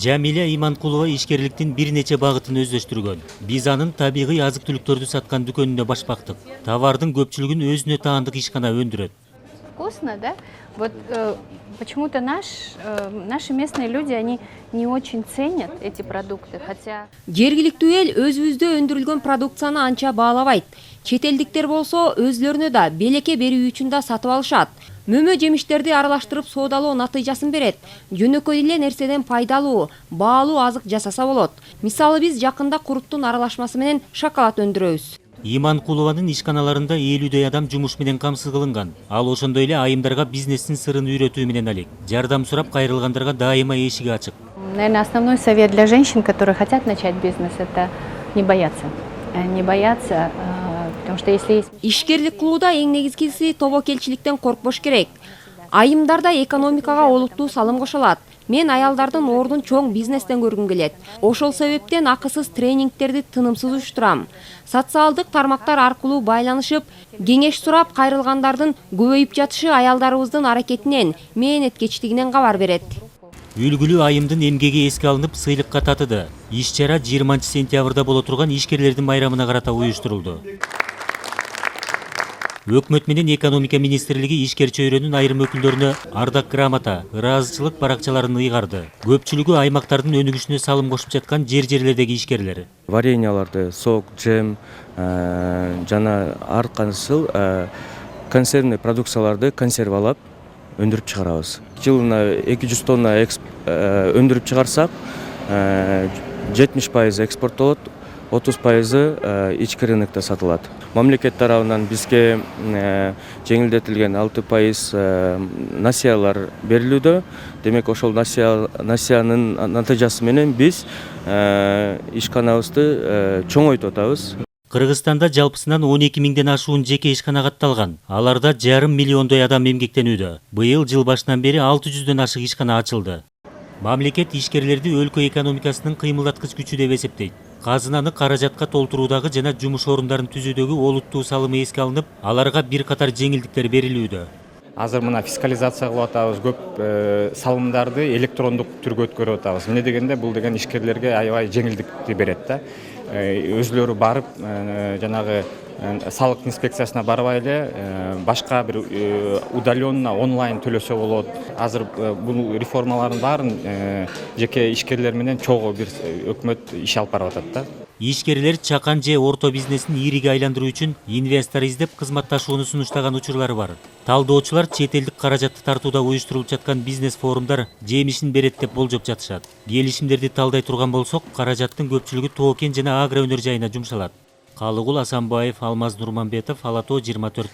Жамиля Иманкулова ишкерликтин бир нече багытын өздөштүргөн. Биз анын табигый азык-түлүктөрдү саткан дүкөнүнө баш бактык. Товардын көпчүлүгүн өзүнө таандык ишкана өндүрөт. Вкусно, да? Вот почему-то наши местные люди, они не очень ценят эти продукты, хотя... Жергиликтүү эл өзүбүздө өндүрүлгөн продукцияны анча баалабайт. Чет элдиктер болсо өзлөрүнө да белекке берүү үчүн да сатып алышат. Мөмө жемиштерди аралаштырып соодалоо натыйжасын берет. Жөнөкөй эле нерседен пайдалуу, баалуу азык жасаса болот. Мисалы биз жакында куруттун аралашмасы менен шоколад өндүрөбүз. Иманкулованын ишканаларында 50 адам жумуш менен камсыз кылынган. Ал ошондой эле айымдарга бизнестин сырын үйрөтүү менен алек. Жардам сурап кайрылгандарга дайыма эшиги ачык. Наверное, основной совет для женщин, которые хотят начать бизнес, это не бояться. Не бояться, потому что если есть... Ишкерлик кылууда эң негизгиси тобокелчиликтен коркпош керек. Айымдарда экономикага олуттуу салым кошулат. Мен аялдардын ордун чоң бизнестен көргүм келет. Ошол себептен акысыз тренингтерди тынымсыз уюштурам. Социалдык тармактар аркылуу байланышып, кеңеш сурап кайрылгандардын көбөйүп жатышы аялдарыбыздын аракетинен, мээнеткечтигинен кабар берет. Үлгүлүү айымдын эмгеги эске алынып сыйлыкка татыды. Иш-чара 20-сентябрда боло турган ишкерлердин майрамына карата уюштурулду. Өкмөт менен экономика министрлиги ишкер чөйрөнүн айрым өкүлдөрүнө ардак грамота, ыраазычылык баракчаларын ыйгарды. Көпчүлүгү аймактардын өнүгүшүнө салым кошуп жаткан жерлердеги ишкерлер. Вареньяларды, сок, джем жана ар кайсыл консервный продукцияларды консервалап өндүрүп чыгарабыз. Жылына 200 тонна өндүрүп чыгарсак, 70% экспорттолот, 30% ички рынокто сатылат. Мамлекет тарабынан бизге жеңилдетилген 6% насыялар берилүүдө. Демек ошол насыянын натыйжасы менен биз ишканабызды чоңойтуп атабыз. Кыргызстанда жалпысынан 12 миңден ашуун жеке ишкана катталган. Аларда 5,5 миллиондой адам эмгектенүүдө. Быйыл жыл башынан бери 600дөн ашык ишкана ачылды. Мамлекет ишкерлерди өлкө экономикасынын кыймылдаткыч күчү деп эсептейт. Казынаны каражатка толтуруудагы жана жумуш орундарын түзүүдөгү олуттуу салымы эске алынып, аларга бир катар жеңилдиктер берилүүдө. Азыр мына фискализация кылып атабыз, көп салымдарды электрондук түргө өткөрүп атабыз. Эмне дегенде бул деген ишкерлерге аябай жеңилдикти берет да. Өзлөрү барып жанагы салык инспекциясына барбай эле башка бир удаленно онлайн төлөсө болот. Азыр бул реформалардын баарын жеке ишкерлер менен чогуу бир өкмөт иш алып барып атат да. Ишкерлер чакан же орто бизнесин ийриге айландыруу үчүн инвестор издеп кызматташууну сунуштаган учурлары бар. Талдоочулар чет элдик каражатты тартууда уюштурулуп жаткан бизнес форумдар жемишин берет деп болжоп жатышат. Келишимдерди талдай турган болсок, каражаттын көпчүлүгү тоо-кен жана агро өнөр жайына жумшалат. Калыгул Асанбаев, Алмаз Нурманбетов, Ала Тоо 24.